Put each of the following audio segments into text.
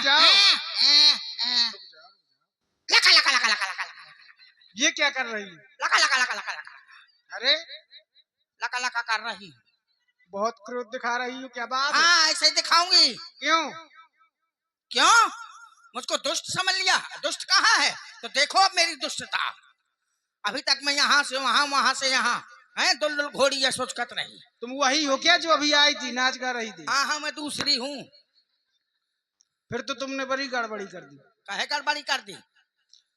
जाओ। लका लका लका लका लका ये क्या कर रही है? लका लका लका लका लका अरे लका लका कर रही। बहुत क्रोध दिखा रही हो, क्या बात है? हाँ ऐसे ही दिखाऊंगी। क्यों? क्यों? मुझको दुष्ट समझ लिया? दुष्ट कहाँ है? तो देखो अब मेरी दुष्टता। अभी तक मैं यहाँ से वहाँ, वहाँ से यहाँ, है दुलदुल घोड़ी या सोचकत रही। तुम वही हो क्या जो अभी आई थी, नाच गा रही थी? हाँ हाँ मैं दूसरी हूँ। फिर तो तुमने बड़ी गड़बड़ी कर दी। काहे गड़बड़ी कर दी?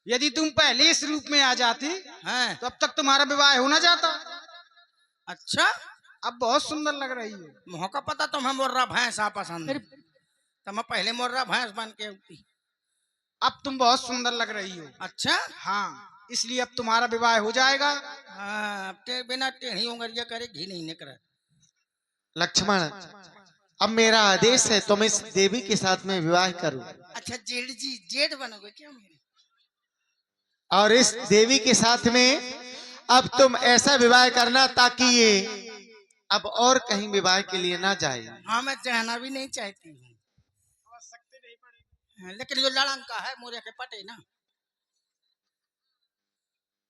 यदि तुम पहले इस रूप में आ जाती हैं? तो अब तक तुम्हारा विवाह हो ना जाता। अच्छा अब बहुत सुंदर लग रही हो। मुँह का पता तुम्हें मुर्रा भैंस आ पसंद है। तो मैं पहले मुर्रा भैंस बन के उठी। अब तुम बहुत सुंदर लग रही हो। अच्छा हाँ, इसलिए अब तुम्हारा विवाह हो जाएगा। हाँ अब के बिना टेढ़ी उंगलिया करे घी नहीं निकला। लक्ष्मण, अब मेरा आदेश है तुम इस देवी के साथ में विवाह करो अच्छा जेठ जी, जेठ बनोगे क्या मेरे? और इस देवी के साथ में अब तुम ऐसा विवाह करना ताकि ये अब और कहीं विवाह के लिए ना जाए। हाँ मैं जाना भी नहीं चाहती हूँ, लेकिन जो लड़का है मोरे के पटे ना।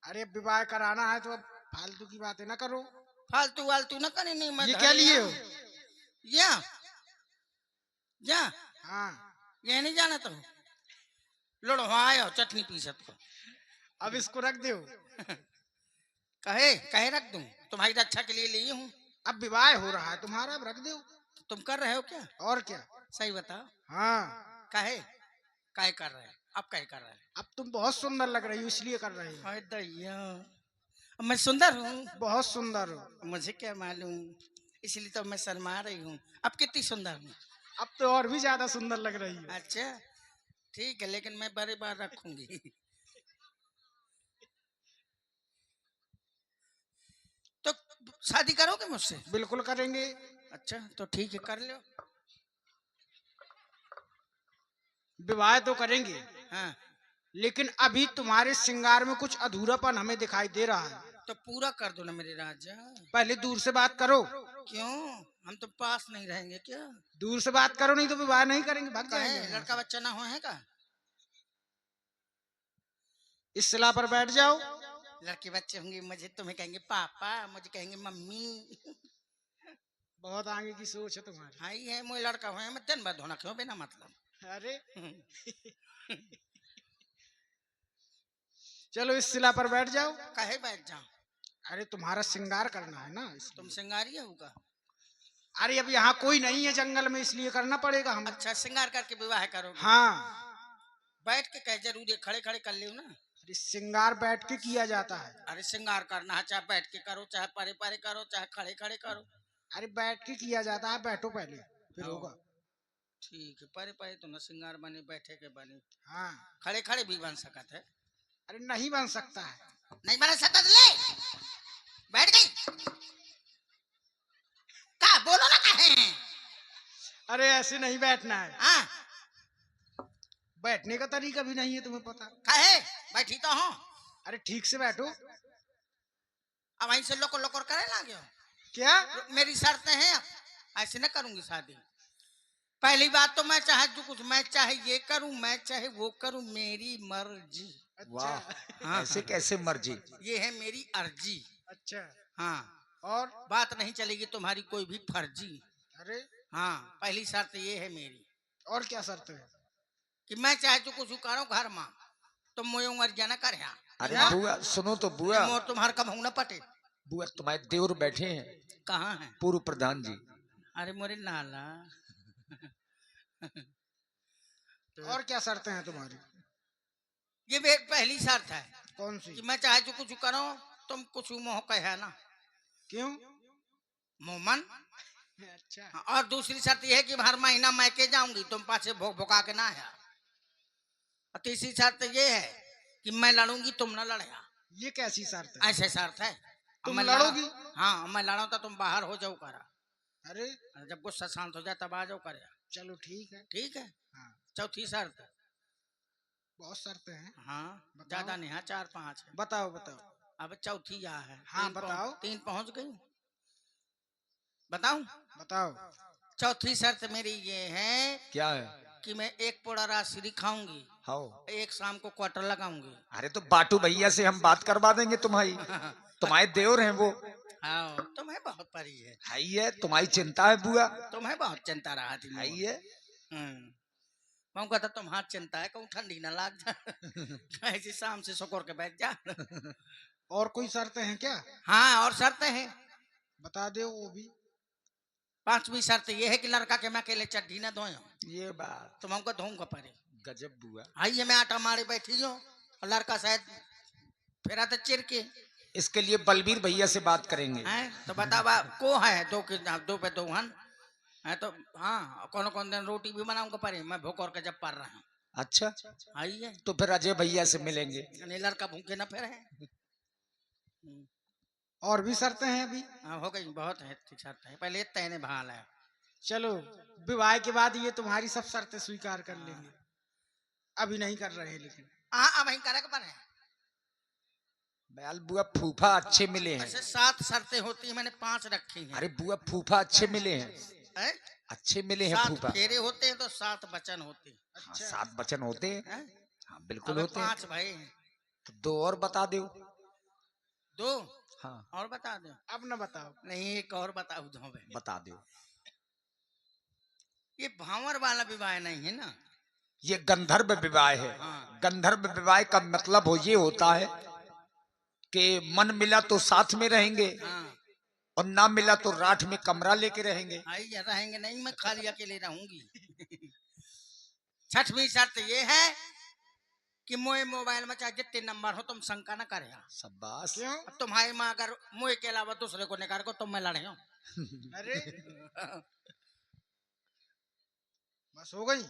अरे अब विवाह कराना है तो अब फालतू की बातें ना करो। फालतू वालतू ना करे। नहीं मैं ये क्या लिए हो? या या हाँ, ये नहीं जाना तो लड़ो आयो चटनी पीसत को। अब इसको रख दो। कहे कहे रख दूं? तुम्हारी रक्षा के लिए ली हूँ। अब विवाह हो रहा है तुम्हारा, अब रख दो। तुम कर रहे हो क्या? और क्या? सही बताओ। हाँ, कहे कहे कर रहे हैं? अब कहे कर रहे हैं? अब तुम बहुत सुंदर लग रही हो इसलिए कर रही हो। अरे दैया मैं सुंदर हूँ? बहुत सुंदर हो। मुझे क्या मालूम, इसलिए तो मैं शर्मा रही हूँ। अब कितनी सुंदर हूँ? अब तो और भी ज्यादा सुंदर लग रही हो। अच्छा ठीक है, लेकिन मैं बड़े बार रखूंगी। तो शादी करोगे मुझसे? बिल्कुल करेंगे। अच्छा तो ठीक है कर लो। विवाह तो करेंगे, हाँ लेकिन अभी तुम्हारे श्रृंगार में कुछ अधूरापन हमें दिखाई दे रहा है। तो पूरा कर दो ना मेरे राजा। पहले दूर से बात करो। क्यों? हम तो पास नहीं रहेंगे क्या? दूर से बात करो, नहीं तो विवाह नहीं करेंगे, भाग कहे जाएंगे। लड़का बच्चा ना हो है का? इस सिला पर बैठ जाओ। लड़के बच्चे होंगे, मुझे तुम्हें कहेंगे पापा, मुझे कहेंगे मम्मी। बहुत आगे की सोच है तुम्हारी। हाँ ही है, मुझे लड़का हुए मैं दिन भर धोना क्यों बिना मतलब। अरे चलो इस सिला पर बैठ जाओ। कहे बैठ जाओ? अरे तुम्हारा श्रृंगार करना है ना इसलिए। तुम सिंगारिया होगा? अरे अब यहाँ कोई नहीं है जंगल में, इसलिए करना पड़ेगा हमें। अच्छा श्रृंगार करके विवाह करोगे? हाँ, बैठ के कह जरूरी खड़े खड़े कर लियो ना। अरे श्रृंगार बैठ के किया जाता है। अरे श्रृंगार करना है, चाहे बैठ के करो, चाहे परे परे करो, चाहे खड़े खड़े करो। अरे बैठ के किया जाता है, बैठो पहले फिर होगा। ठीक है, परे परे तो न श्रृंगार बने, बैठे के बने। हाँ, खड़े खड़े भी बन सकत है। अरे नहीं बन सकता है। नहीं बना सकता तो ले बैठ गई का बोलो ना कहे। अरे ऐसे नहीं बैठना है, हाँ बैठने का तरीका भी नहीं है तुम्हें पता। कहे बैठी तो हूँ। अरे ठीक से बैठो। अब वहीं से लोकर लोकर करे लागे हो क्या? मेरी शर्तें हैं, अब ऐसे न करूंगी शादी। पहली बात तो मैं चाहे जो कुछ, मैं चाहे ये करूं, मैं चाहे वो करूं, मेरी मर्जी। अच्छा, हाँ ऐसे कैसे मर्जी? ये है मेरी अर्जी। अच्छा। हाँ और? बात नहीं चलेगी तुम्हारी कोई भी फर्जी। अरे हाँ पहली शर्त ये है मेरी और क्या शर्त है? कि मैं चाहे जो कुछ करो घर में, तुम मोय मर्जिया न कर। अरे बुआ सुनो तो बुआ, मोर तुम्हारे कब न पटे। बुआ तुम्हारे देवर बैठे हैं, कहाँ है? पूर्व प्रधान जी। अरे मोरे नाला। और क्या शर्तें हैं तुम्हारी? ये पहली शर्त है। कौन सी? कि मैं चाहे जो कुछ करो, तुम कुछ मोह कहे ना। क्यों? मोमन। अच्छा। और दूसरी शर्त यह है कि हर महीना मैके जाऊंगी, तुम पासे भोग भोगा के ना है। और तीसरी शर्त ये है कि मैं लड़ूंगी, तुम ना लड़े। ये कैसी शर्त है? ऐसे शर्त है। तुम मैं लड़ोगी? हाँ मैं लड़ो तो तुम बाहर हो जाओ करा। अरे जब गुस्सा शांत हो जाए तब आ जाओ करे। चलो ठीक है। ठीक है। हाँ, चौथी शर्त। बहुत शर्तें हैं। हाँ बताओ। ज्यादा नहीं है, 4-5 है। बताओ बताओ। अब चौथी यहाँ है। हाँ बताओ। 3 पहुंच गई। बताऊं? बताओ। चौथी शर्त मेरी ये है क्या है? कि मैं एक पोड़ा राशि खाऊंगी, हाओ। एक शाम को क्वार्टर लगाऊंगी। अरे तो बाटू भैया से हम बात करवा देंगे तुम्हारी। तुम्हारे देवर हैं वो। हाँ तुम्हें बहुत परी है, है ही है, तुम्हारी चिंता है बुआ। तुम्हें बहुत चिंता रहा थी। है ही है। मैं कहता तुम्हारी चिंता है कहूँ ठंडी ना लाग जा ऐसी शाम से सुकोर के बैठ जा। और कोई शर्तें हैं क्या? हाँ और शर्तें हैं। बता दो वो भी। पांचवी शर्त ये है कि लड़का के मैं अकेले चड्ढी ना धोया, ये बात तुम हमको धोऊंगा परे। गजब बुआ। आइए मैं आटा मारे बैठी हूँ और लड़का शायद फेरा तो चिर के इसके लिए बलबीर भैया से बात करेंगे। है। तो बतावा को है दो के दो पे दो हन है तो हाँ कौन कौन दिन रोटी भी बनाऊंगा परे, मैं भूख और के जब पार रहा हूँ। अच्छा आइए तो फिर अजय भैया से मिलेंगे। नहीं लड़का भूखे ना फिर है। और भी शर्तें हैं अभी? हाँ हो गई बहुत है शर्त है, पहले तैने भाल है। चलो विवाह के बाद ये तुम्हारी सब शर्तें स्वीकार कर लेंगे, अभी नहीं कर रहे हैं लेकिन। हाँ अब वही करे पर है। बयाल बुआ फूफा अच्छे मिले हैं। ऐसे 7 शर्तें होती है, मैंने 5 रखी हैं। अरे बुआ फूफा अच्छे मिले हैं। हैं? अच्छे मिले हैं 7 फूफा। फेरे होते हैं तो 7 वचन होते हैं। हाँ, 7 वचन होते हैं। हैं? हाँ बिल्कुल अबे होते हैं। 5 भाई हैं। तो 2 और बता दो। 2 हाँ और बता दो। अब न बताओ। नहीं एक और बताऊ दो भाई। बता दो। ये भांवर वाला विवाह नहीं है ना, ये गंधर्व विवाह है। हाँ। गंधर्व विवाह का मतलब हो ये होता है कि मन मिला तो साथ में रहेंगे हाँ और ना मिला तो राठ में कमरा लेके रहेंगे। आइए रहेंगे नहीं, मैं खाली अकेले रहूंगी। 6वीं शर्त ये है कि मोए मोबाइल में चाहे जितने नंबर हो तुम शंका न करे। शाबाश। क्यों? अब तुम्हारी माँ अगर मोए के अलावा दूसरे को निकाल को तुम मैं लड़े हो। अरे बस हो गई।